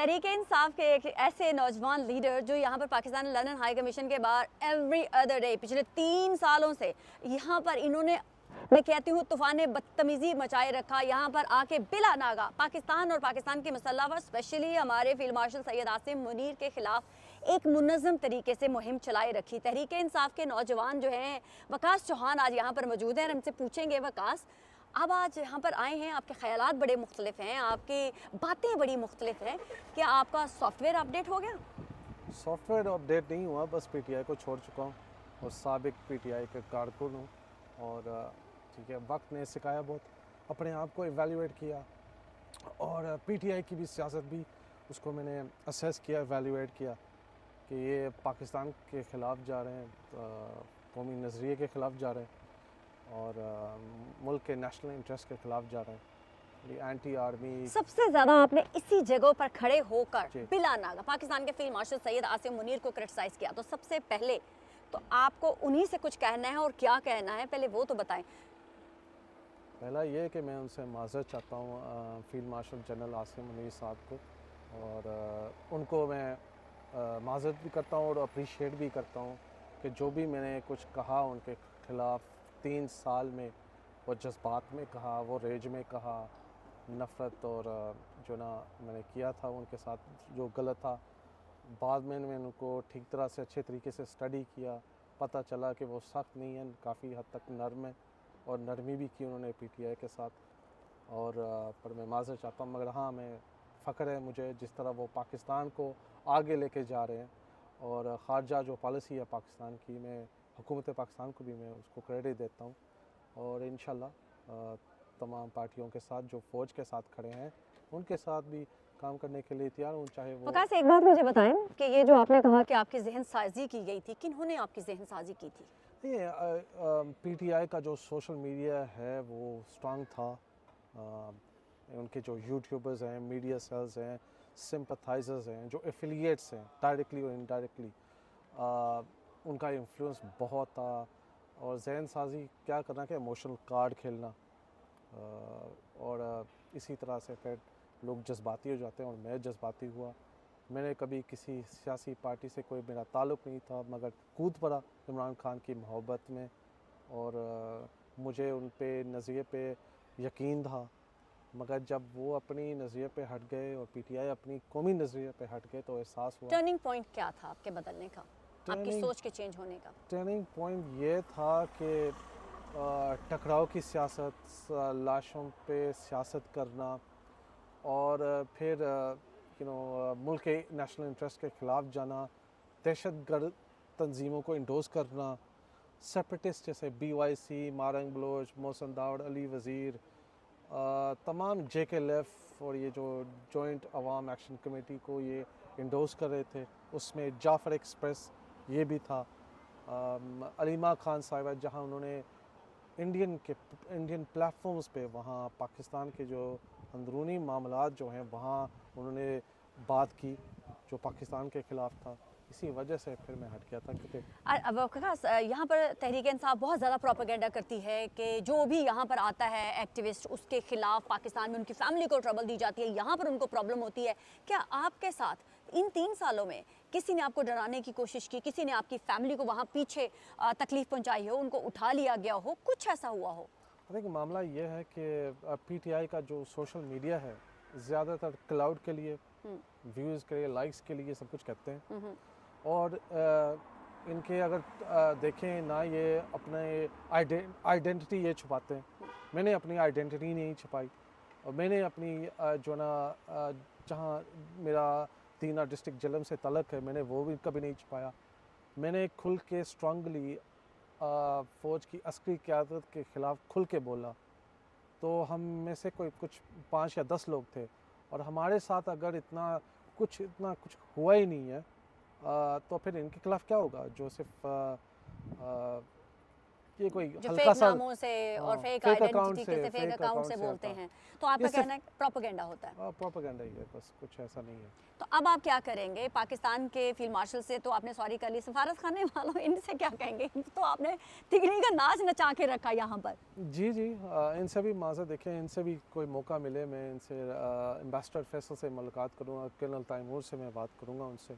तहरीक इंसाफ के एक ऐसे नौजवान लीडर जो यहाँ पर पाकिस्तान लंदन हाई कमीशन के बाहर एवरी अदर डे पिछले 3 सालों से यहाँ पर इन्होंने, मैं कहती हूँ, तूफान बदतमीज़ी मचाए रखा। यहाँ पर आके बिला नागा पाकिस्तान और पाकिस्तान के मसल्ला व स्पेशली हमारे फील्ड मार्शल सैयद आसिम मुनीर के खिलाफ एक मुनज़्ज़म तरीके से मुहिम चलाए रखी। तहरीक इंसाफ के नौजवान जो हैं, वकास चौहान आज यहाँ पर मौजूद हैं और हमसे पूछेंगे, वकास अब आज यहाँ पर आए हैं, आपके ख़यालात बड़े मुख्तलिफ हैं, आपकी बातें बड़ी मुख्तलिफ हैं, क्या आपका सॉफ्टवेयर अपडेट हो गया? सॉफ्टवेयर अपडेट नहीं हुआ, बस पीटीआई को छोड़ चुका हूँ और साबिक पीटीआई के कारकुन हूँ। और ठीक है, वक्त ने सिखाया बहुत, अपने आप को इवैल्यूएट किया और पीटीआई की भी सियासत भी उसको मैंने असेस किया, इवैल्यूएट किया कि ये पाकिस्तान के ख़िलाफ़ जा रहे हैं, कौमी नज़रिए के ख़िलाफ़ जा रहे हैं और मुल्क के नेशनल इंटरेस्ट के ख़िलाफ़ जा रहे हैं। एंटी आर्मी सबसे ज़्यादा आपने इसी जगह पर खड़े होकर बिला नागा पाकिस्तान के फील्ड मार्शल सैयद आसिम मुनीर को क्रिटिसाइज़ किया, तो सबसे पहले तो आपको उन्हीं से कुछ कहना है और क्या कहना है, पहले वो तो बताएं। पहला ये है कि मैं उनसे माज़रत चाहता हूँ field marshal general Asim Munir साहब को, और उनको मैं माज़रत भी करता हूँ और अप्रिशिएट भी करता हूँ कि जो भी मैंने कुछ कहा उनके ख़िलाफ़ 3 साल में, वो जज्बात में कहा, वो रेज में कहा, नफ़रत और जो ना मैंने किया था उनके साथ जो गलत था, बाद में मैंने उनको ठीक तरह से अच्छे तरीके से स्टडी किया, पता चला कि वो सख्त नहीं है, काफ़ी हद तक नरम है और नरमी भी की उन्होंने पीटीआई के साथ। और पर मैं माज़रत चाहता हूँ, मगर हाँ, मैं फ़ख्र है मुझे जिस तरह वो पाकिस्तान को आगे लेके जा रहे हैं और ख़ारजा जो पॉलिसी है पाकिस्तान की, मैं हुकूमत पाकिस्तान को भी मैं उसको क्रेडिट देता हूँ और इंशाल्लाह तमाम पार्टियों के साथ जो फ़ौज के साथ खड़े हैं उनके साथ भी काम करने के लिए तैयार हूँ, चाहे वो। वकास, एक बात मुझे बताएं कि ये जो आपने कहा कि आपकी जहन साजी की गई थी, किन्होंने आपकी जहन साजी की थी? ये पीटीआई का जो सोशल मीडिया है वो स्ट्रांग था, उनके जो यूट्यूबर्स हैं, मीडिया सेल्स हैं, सिंपथाइजर्स हैं, जो एफिलिएट्स हैं डायरेक्टली और इनडायरेक्टली, उनका इन्फ्लुएंस बहुत था। और जहन साजी क्या करना कि इमोशनल कार्ड खेलना, और इसी तरह से फिर लोग जज्बाती हो जाते हैं और मैं जज्बाती हुआ। मैंने कभी किसी सियासी पार्टी से कोई मेरा ताल्लुक़ नहीं था, मगर कूद पड़ा इमरान खान की मोहब्बत में और मुझे उन पे नज़रिए पे यकीन था, मगर जब वो अपनी नज़रिए पे हट गए और पीटीआई अपनी कौमी नज़रिए पे हट गए तो एहसास हुआ। टर्निंग पॉइंट क्या था आपके बदलने का, आपकी सोच के चेंज होने का? टर्निंग पॉइंट ये था कि टकराव की सियासत, लाशों पे सियासत करना और फिर मुल्क के नेशनल इंटरेस्ट के ख़िलाफ़ जाना, दहशतगर्द तंजीमों को इंडोज़ करना, सेपरेटिस्ट जैसे BYC, मारंग बलोच, मोहसन दाऊद, अली वज़ीर, तमाम JKLF और ये जो जॉइंट अवाम एक्शन कमेटी को ये इंडोज़ कर रहे थे, उसमें जाफ़र एक्सप्रेस ये भी था, अलीमा खान साहिबा, जहाँ उन्होंने इंडियन प्लेटफॉर्म्स पे वहाँ पाकिस्तान के जो अंदरूनी मामलात जो हैं वहाँ उन्होंने बात की जो पाकिस्तान के ख़िलाफ़ था। इसी वजह से फिर मैं हट गया था। क्योंकि अब खास यहाँ पर तहरीक इंसाफ बहुत ज़्यादा प्रोपेगेंडा करती है कि जो भी यहाँ पर आता है एक्टिविस्ट, उसके ख़िलाफ़ पाकिस्तान में उनकी फैमिली को ट्रबल दी जाती है, यहाँ पर उनको प्रॉब्लम होती है। क्या आपके साथ इन 3 सालों में किसी ने आपको डराने की कोशिश की, किसी ने आपकी फैमिली को वहाँ पीछे तकलीफ़ पहुँचाई हो, उनको उठा लिया गया हो, कुछ ऐसा हुआ हो? देखिए, मामला ये है कि पीटीआई का जो सोशल मीडिया है ज़्यादातर क्लाउड के लिए, व्यूज़ के लिए, लाइक्स के लिए सब कुछ कहते हैं और इनके अगर देखें ना, ये अपने आइडेंटिटी ये छुपाते हैं। मैंने अपनी आइडेंटिटी नहीं छुपाई और मैंने अपनी जो ना जहाँ मेरा दीना डिस्ट्रिक्ट जलम से तलक है, मैंने वो भी कभी नहीं छुपाया। मैंने खुल के स्ट्रांगली फ़ौज की अस्करी क़यादत के ख़िलाफ़ खुल के बोला। तो हम में से कोई कुछ 5 या 10 लोग थे और हमारे साथ अगर इतना कुछ हुआ ही नहीं है, तो फिर इनके ख़िलाफ़ क्या होगा जो सिर्फ ये कोई जो हल्का फेक सा नामों से और फेक fake account आइडेंटिटी से, से फेक fake अकाउंट account से से बोलते आता है। हैं, तो आपका ये सिर्फ कहना है प्रोपेगेंडा होता है। प्रोपेगेंडा ही है, बस कुछ ऐसा नहीं है। तो अब आप क्या करेंगे? पाकिस्तान के फील्ड मार्शल से तो आपने सॉरी कर ली, सफारत खाने वालों इनसे क्या कहेंगे? तो आपने तिगड़ी का नाच नचा के रखा यहाँ पर। जी जी, इनसे भी माजर देखें, इनसे भी कोई मौका मिले मैं इनसे एम्बेसडर फैसल से मुलाकात करूँगा, कर्नल तैमूर से मैं बात करूँगा उनसे,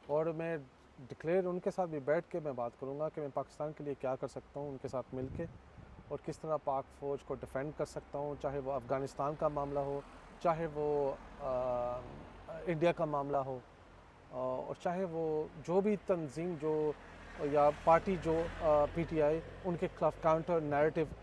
और मैं डिक्लेयर उनके साथ भी बैठ के मैं बात करूँगा कि मैं पाकिस्तान के लिए क्या कर सकता हूँ उनके साथ मिल के, और किस तरह पाक फ़ौज को डिफेंड कर सकता हूँ, चाहे वो अफ़गानिस्तान का मामला हो, चाहे वो इंडिया का मामला हो, और चाहे वो जो भी तंजीम जो या पार्टी जो पीटीआई, उनके खिलाफ काउंटर नैरेटिव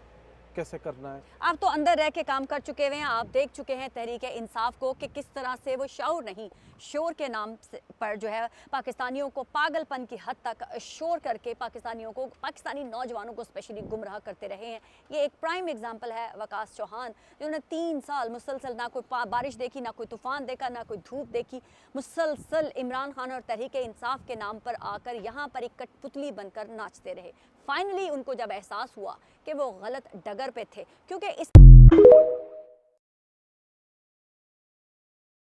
कैसे करना है। आप तो अंदर रह के काम कर चुके हुए हैं, आप देख चुके हैं तहरीक इंसाफ को कि किस तरह से वो शौर नहीं, शोर के नाम पर जो है पाकिस्तानियों को पागलपन की हद तक शोर करके पाकिस्तानियों को, पाकिस्तानी नौजवानों को स्पेशली गुमराह करते रहे हैं। ये एक प्राइम एग्जांपल है वकास चौहान, जिन्होंने 3 साल मुसलसल ना कोई बारिश देखी, ना कोई तूफान देखा, ना कोई धूप देखी, मुसलसल इमरान खान और तहरीक इंसाफ के नाम पर आकर यहाँ पर एक कठपुतली बनकर नाचते रहे। फाइनली उनको जब एहसास हुआ कि वो गलत डगर पे थे, क्योंकि इस